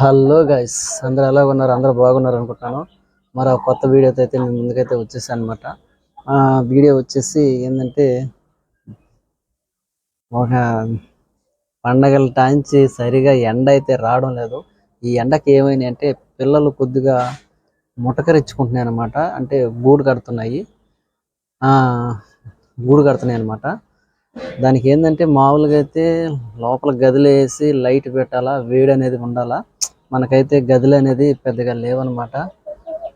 Hello guys, అందరూ ఎలా ఉన్నారు? అందరూ బాగున్నారు అనుకుంటున్నాను. మరో కొత్త వీడియోతో అయితే మేము ముందుకైతే వచ్చేసాను అనమాట. ఆ వీడియో వచ్చేసి ఏంటంటే, ఒక పండగల టాంచి సరిగా ఎండ అయితే రావడం లేదు. ఈ ఎండకి ఏమైనాయి అంటే పిల్లలు కొద్దిగా ముటకరించుకుంటున్నాయి అనమాట. అంటే గూడు కడుతున్నాయి గూడు కడుతున్నాయి అనమాట. దానికి ఏంటంటే మామూలుగా అయితే లోపల గదిలో వేసి లైట్ పెట్టాలా, వేడి అనేది ఉండాలా. మనకైతే గదులు అనేది పెద్దగా లేవన్నమాట.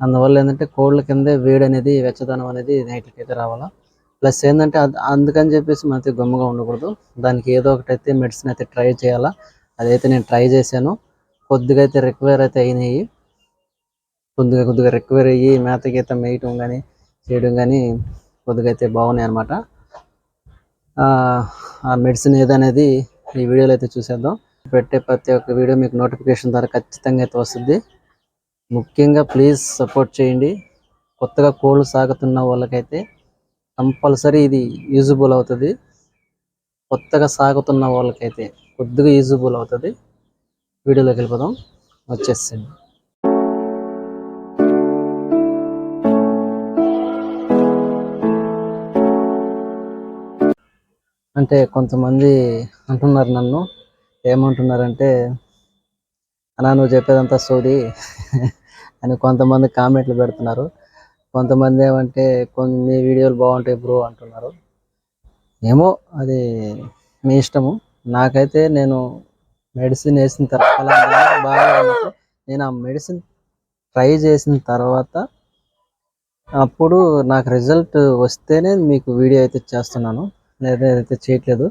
అందువల్ల ఏంటంటే కోళ్ళ కిందే వేడి అనేది, వెచ్చదనం అనేది నైట్కి అయితే రావాలా. ప్లస్ ఏంటంటే అందుకని చెప్పేసి మనకి గమ్ముగా ఉండకూడదు. దానికి ఏదో ఒకటి అయితే మెడిసిన్ అయితే ట్రై చేయాలా. అదైతే నేను ట్రై చేశాను. కొద్దిగా అయితే రికవర్ అయితే అయినాయి. కొద్దిగా రికవర్ అయ్యి మేతకి అయితే మేయటం కానీ చేయడం కానీ కొద్దిగా అయితే బాగున్నాయి అనమాట. ఆ మెడిసిన్ ఏదనేది ఈ వీడియోలో అయితే చూసేద్దాం. పెట్టే ప్రతి ఒక్క వీడియో మీకు నోటిఫికేషన్ ద్వారా ఖచ్చితంగా అయితే వస్తుంది. ముఖ్యంగా ప్లీజ్ సపోర్ట్ చేయండి. కొత్తగా కోళ్ళు సాగుతున్న వాళ్ళకైతే కంపల్సరీ ఇది యూజబుల్ అవుతుంది. కొత్తగా సాగుతున్న వాళ్ళకైతే కొద్దిగా యూజబుల్ అవుతుంది. వీడియోలోకి వెళ్ళిపోదాం, వచ్చేసింది. అంటే కొంతమంది అంటున్నారు, నన్ను ఏమంటున్నారంటే, అన్నా నువ్వు చెప్పేదంతా సోది అని కొంతమంది కామెంట్లు పెడుతున్నారు. కొంతమంది ఏమంటే కొన్ని వీడియోలు బాగుంటాయి బ్రో అంటున్నారు. ఏమో, అది మీ ఇష్టము. నాకైతే నేను మెడిసిన్ వేసిన తర్వాత బాగా నేను ఆ మెడిసిన్ ట్రై చేసిన తర్వాత అప్పుడు నాకు రిజల్ట్ వస్తేనే మీకు వీడియో అయితే చేస్తున్నాను, లేదైతే చేయట్లేదు.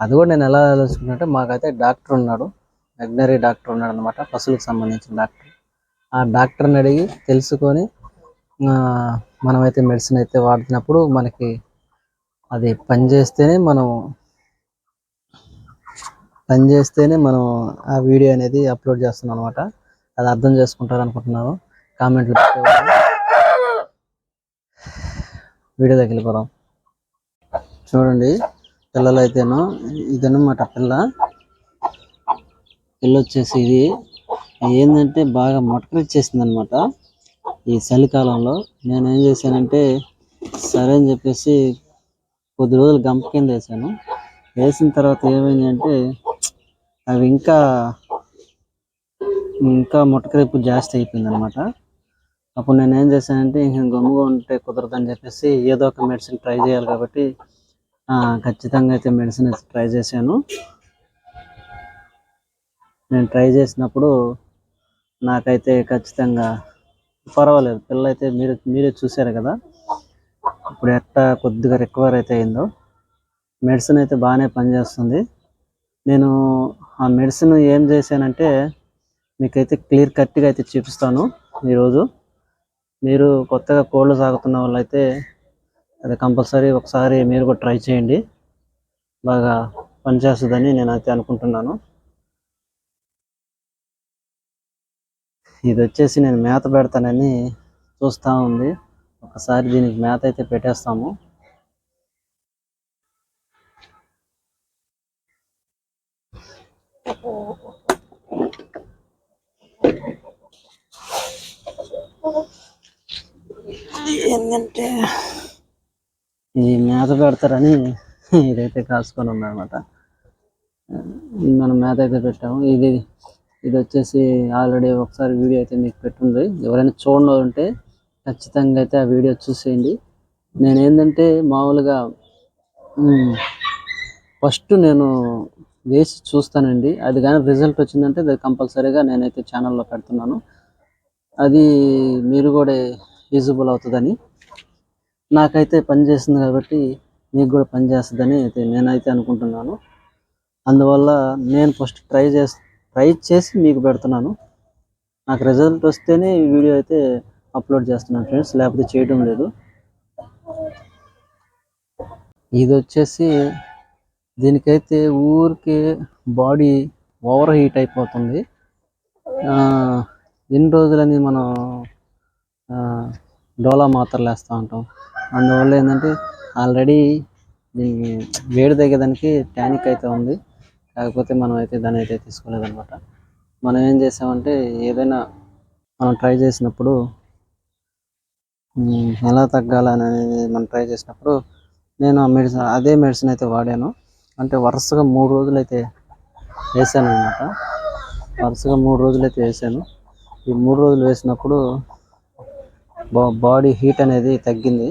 అది కూడా నేను ఎలా ఆలోచుకున్నట్టే, మాకైతే డాక్టర్ ఉన్నాడు, వెటనరీ డాక్టర్ ఉన్నాడు అనమాట, పశువులకు సంబంధించిన డాక్టర్. ఆ డాక్టర్ని అడిగి తెలుసుకొని మనమైతే మెడిసిన్ అయితే వాడుతున్నప్పుడు మనకి అది పనిచేస్తేనే మనం ఆ వీడియో అనేది అప్లోడ్ చేస్తున్నాం అనమాట. అది అర్థం చేసుకుంటారు అనుకుంటున్నాను. కామెంట్లు పెట్టేవాళ్ళు. వీడియోలోకి వెళ్ళిపోదాం. చూడండి, పిల్లలు అయితేను ఇదన్నమాట. పిల్ల వచ్చేసి ఇది ఏంటంటే బాగా మొటకరిచ్చేసింది అనమాట. ఈ చలికాలంలో నేనేం చేశానంటే, సరే అని చెప్పేసి కొద్ది రోజులు గంప కింద వేసాను. వేసిన తర్వాత ఏమైంది అంటే, అవి ఇంకా ముటకరిప్పు జాస్తి అయిపోయింది అనమాట. అప్పుడు నేను ఏం చేశానంటే, ఇంక గమ్ముగా ఉంటే కుదరదని చెప్పేసి ఏదో ఒక మెడిసిన్ ట్రై చేయాలి కాబట్టి ఖచ్చితంగా అయితే మెడిసిన్ ట్రై చేశాను. నేను ట్రై చేసినప్పుడు నాకైతే ఖచ్చితంగా పర్వాలేదు. పిల్ల అయితే మీరే చూశారు కదా, ఇప్పుడు ఎట్టా కొద్దిగా రికవర్ అయితే అయిందో. మెడిసిన్ అయితే బాగానే పనిచేస్తుంది. నేను ఆ మెడిసిన్ ఏం చేశానంటే మీకైతే క్లియర్ కట్గా అయితే చూపిస్తాను ఈరోజు. మీరు కొత్తగా కోళ్ళు సాగుతున్న వాళ్ళైతే అది కంపల్సరీ ఒకసారి మీరు కూడా ట్రై చేయండి. బాగా పనిచేస్తుందని నేనైతే అనుకుంటున్నాను. ఇది వచ్చేసి నేను మేత పెడతానని చూస్తూ ఉంది. ఒకసారి దీనికి మేత అయితే పెట్టేస్తాము. ఏంటంటే ఇది మేత పెడతారని ఇదైతే కాసుకొని ఉందన్నమాట. మనం మేత అయితే పెట్టాము. ఇది వచ్చేసి ఆల్రెడీ ఒకసారి వీడియో అయితే మీకు పెట్టుంది. ఎవరైనా చూడండి ఉంటే ఖచ్చితంగా అయితే ఆ వీడియో చూసేయండి. నేను ఏంటంటే మామూలుగా ఫస్ట్ నేను వేసి చూస్తానండి. అది కానీ రిజల్ట్ వచ్చిందంటే అది కంపల్సరీగా నేనైతే ఛానల్లో పెడుతున్నాను. అది మీరు కూడా యూజబుల్ అవుతుందని, నాకైతే పనిచేస్తుంది కాబట్టి మీకు కూడా పనిచేస్తుందని అయితే నేనైతే అనుకుంటున్నాను. అందువల్ల నేను ఫస్ట్ ట్రై చేసి మీకు పెడుతున్నాను. నాకు రిజల్ట్ వస్తేనే ఈ వీడియో అయితే అప్లోడ్ చేస్తున్నాను ఫ్రెండ్స్, లేకపోతే చేయడం లేదు. ఇది వచ్చేసి దీనికైతే ఊరికే బాడీ ఓవర్ హీట్ అయిపోతుంది. ఎన్ని రోజులని మనం డోలా మాత్రలు వేస్తూ ఉంటాం. అందువల్ల ఏంటంటే ఆల్రెడీ దీనికి వేడి తగ్గేదానికి టానిక్ అయితే ఉంది, కాకపోతే మనం అయితే దాన్ని అయితే తీసుకోలేదన్నమాట. మనం ఏం చేసామంటే ఏదైనా మనం ట్రై చేసినప్పుడు ఎలా తగ్గాలనేది మనం ట్రై చేసినప్పుడు నేను అదే మెడిసిన్ అయితే వాడాను. అంటే వరుసగా 3 రోజులైతే వేసాను అనమాట. వరుసగా 3 రోజులైతే వేసాను. ఈ 3 రోజులు వేసినప్పుడు బాడీ హీట్ అనేది తగ్గింది.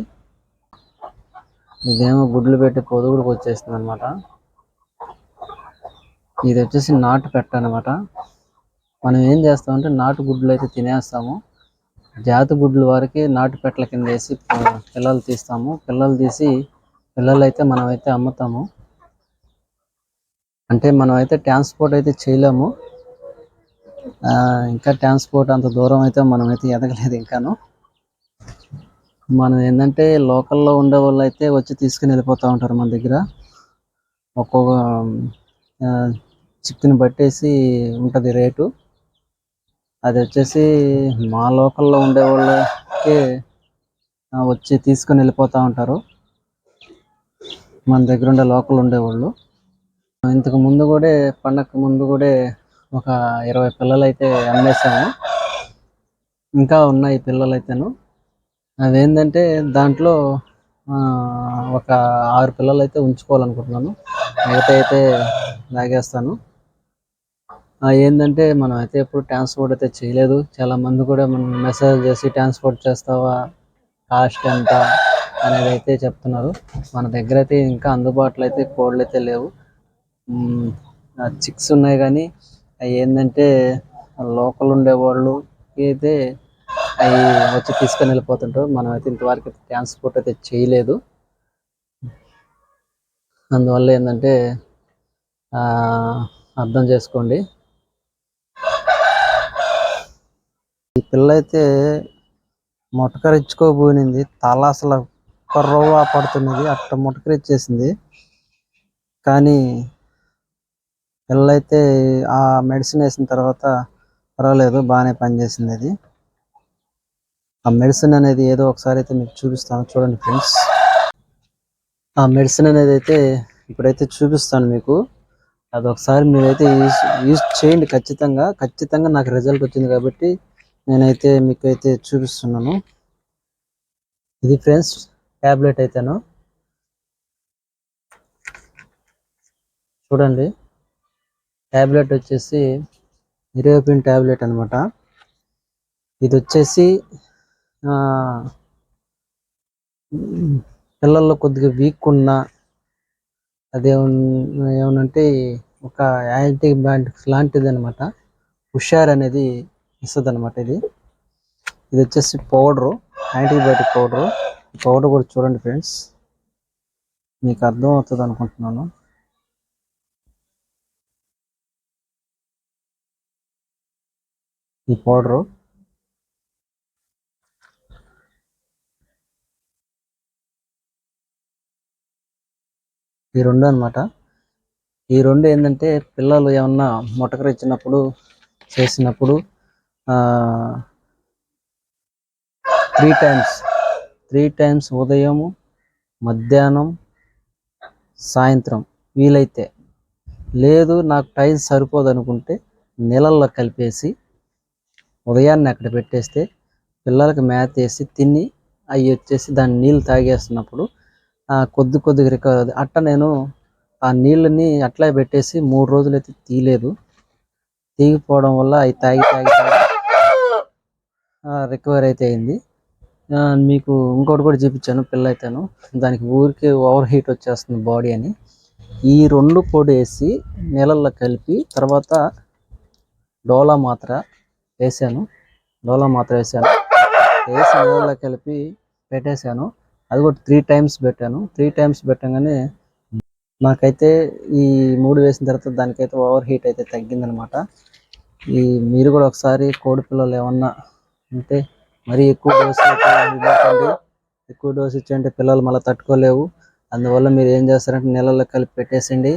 ఇదేమో గుడ్లు పెట్టి పొదుగుడికి వచ్చేస్తుంది అనమాట. ఇది వచ్చేసి నాటు పెట్ట అనమాట. మనం ఏం చేస్తామంటే నాటు గుడ్లు అయితే తినేస్తాము. జాతి గుడ్లు వారికి నాటు పెట్టల కింద వేసి పిల్లలు తీస్తాము. పిల్లలు అయితే మనమైతే అమ్ముతాము. అంటే మనం అయితే ట్రాన్స్పోర్ట్ అయితే చేయలేము. ఇంకా ట్రాన్స్పోర్ట్ అంత దూరం అయితే మనమైతే ఎదగలేదు ఇంకాను. మనం ఏంటంటే లోకల్లో ఉండే వాళ్ళు అయితే వచ్చి తీసుకుని వెళ్ళిపోతూ ఉంటారు మన దగ్గర. ఒక్కొక్క చిక్కుని బట్టేసి ఉంటుంది రేటు. అది వచ్చేసి మా లోకల్లో ఉండే వాళ్ళకి వచ్చి తీసుకుని వెళ్ళిపోతూ ఉంటారు మన దగ్గర ఉండే లోకల్ ఉండేవాళ్ళు. ఇంతకు ముందు కూడా పండగకు ముందు కూడా ఒక 20 పిల్లలు అయితే అమ్మేసాము. ఇంకా ఉన్నాయి పిల్లలు అయితేను. అదేంటంటే దాంట్లో ఒక 6 పిల్లలు అయితే ఉంచుకోవాలనుకుంటున్నాను. మిగతా అయితే లాగేస్తాను. ఏంటంటే మనం అయితే ఎప్పుడు ట్రాన్స్పోర్ట్ అయితే చేయలేదు. చాలామంది కూడా మనం మెసేజ్ చేసి ట్రాన్స్పోర్ట్ చేస్తావా, కాస్ట్ ఎంత అనేది అయితే చెప్తున్నారు. మన దగ్గర అయితే ఇంకా అందుబాటులో అయితే కోళ్ళు అయితే లేవు. చిక్స్ ఉన్నాయి కానీ అవి ఏంటంటే లోకల్ ఉండేవాళ్ళు అయితే అవి వచ్చి తీసుకొని వెళ్ళిపోతుంటారు. మనం అయితే ఇంతవరకు ట్రాన్స్పోర్ట్ అయితే చేయలేదు. అందువల్ల ఏంటంటే అర్థం చేసుకోండి. ఈ పిల్ల అయితే మొట్టకరించుకోబోయింది. తల అసలు కొర్రవ్వ పడుతున్నది, అట్ట మొట్టకరిచ్చేసింది. కానీ పిల్లయితే ఆ మెడిసిన్ వేసిన తర్వాత పర్వాలేదు, బాగానే పనిచేసింది. అది ఆ మెడిసిన్ అనేది ఏదో ఒకసారి అయితే మీకు చూపిస్తాను, చూడండి ఫ్రెండ్స్. ఆ మెడిసిన్ అనేది అయితే ఇప్పుడైతే చూపిస్తాను మీకు. అది ఒకసారి మీరైతే యూజ్ చేయండి. ఖచ్చితంగా నాకు రిజల్ట్ వచ్చింది కాబట్టి నేనైతే మీకు అయితే చూపిస్తున్నాను. ఇది ఫ్రెండ్స్ ట్యాబ్లెట్ అయితేను చూడండి. ట్యాబ్లెట్ వచ్చేసి ఇరియోపిన్ ట్యాబ్లెట్ అనమాట. ఇది వచ్చేసి పిల్లల్లో కొద్దిగా వీక్ ఉన్న ఏమనంటే ఒక యాంటీబయాటిక్స్ లాంటిది అనమాట. హుషార్ అనేది ఇస్తుంది అనమాట. ఇది వచ్చేసి పౌడరు, యాంటీబయాటిక్ పౌడరు. పౌడర్ కూడా చూడండి ఫ్రెండ్స్, మీకు అర్థం అవుతుంది అనుకుంటున్నాను. ఈ పౌడరు ఈ రెండు అనమాట. ఈ రెండు ఏంటంటే పిల్లలు ఏమన్నా మొట్టకరిచ్చినప్పుడు చేసినప్పుడు 3 టైమ్స్ ఉదయము, మధ్యాహ్నం, సాయంత్రం వీలైతే, లేదు నాకు టైం సరిపోదు అనుకుంటే నీళ్ళల్లో కలిపేసి ఉదయాన్నే అక్కడ పెట్టేస్తే పిల్లలకి మేత వేసి తిని అవి వచ్చేసి దాని నీళ్ళు తాగేస్తున్నప్పుడు కొద్దిగా రికవర్ అవుతుంది. అట్ట నేను ఆ నీళ్ళని అట్లా పెట్టేసి 3 రోజులు అయితే తీయలేదు. తీగిపోవడం వల్ల అవి తాగి రికవర్ అయితే అయింది. మీకు ఇంకోటి కూడా చూపించాను పిల్ల అయితేను. దానికి ఊరికే ఓవర్ హీట్ వచ్చేస్తుంది బాడీ అని ఈ 2 పొడి వేసి నీళ్ళల్లో కలిపి తర్వాత డోలా మాత్ర వేసాను. వేసి నీళ్ళల్లో కలిపి పెట్టేశాను. అది కూడా 3 టైమ్స్ పెట్టాను. 3 టైమ్స్ పెట్టగానే నాకైతే ఈ 3 వేసిన తర్వాత దానికైతే ఓవర్ హీట్ అయితే తగ్గిందనమాట. మీరు కూడా ఒకసారి కోడి పిల్లలు ఏమన్నా ఉంటే మరీ ఎక్కువ డోసు ఇవ్వకండి. ఎక్కువ డోసు ఇచ్చాయంటే పిల్లలు మళ్ళీ తట్టుకోలేవు. అందువల్ల మీరు ఏం చేస్తారంటే నీళ్ళల్లో కలిపి పెట్టేసండి.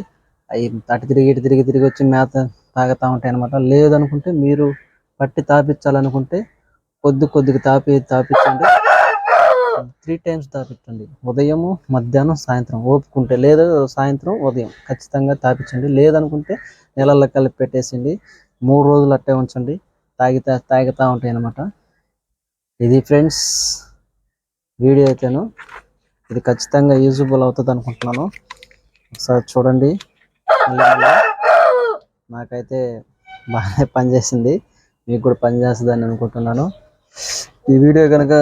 అవి అటు తిరిగి వచ్చి మేత తాగుతూ ఉంటాయి అనమాట. లేదనుకుంటే మీరు పట్టి తాపించాలనుకుంటే కొద్దిగా తాపించండి. 3 టైమ్స్ తాపించండి. ఉదయము, మధ్యాహ్నం, సాయంత్రం ఓపుకుంటే, లేదా సాయంత్రం, ఉదయం ఖచ్చితంగా తాపించండి. లేదనుకుంటే నీళ్ళల్లో కలిపి పెట్టేసింది. 3 రోజులు అట్టే ఉంచండి, తాగుతూ ఉంటాయి అన్నమాట. ఇది ఫ్రెండ్స్ వీడియో అయితేను, ఇది ఖచ్చితంగా యూజబుల్ అవుతుంది అనుకుంటున్నాను. ఒకసారి చూడండి. మళ్ళీ నాకైతే బాగానే పనిచేసింది, మీకు కూడా పనిచేస్తుందని అనుకుంటున్నాను. ఈ వీడియో కనుక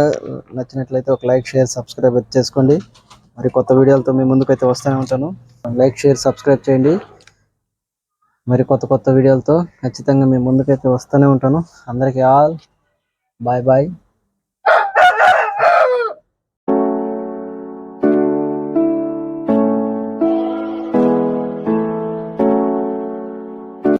నచ్చినట్లయితే ఒక లైక్, షేర్, సబ్స్క్రైబ్ చేసుకోండి. మరి కొత్త వీడియోలతో మీ ముందుకైతే వస్తూనే ఉంటాను. లైక్, షేర్, సబ్స్క్రైబ్ చేయండి. మరి కొత్త వీడియోలతో ఖచ్చితంగా మీ ముందుకైతే వస్తూనే ఉంటాను. అందరికీ బాయ్ బాయ్.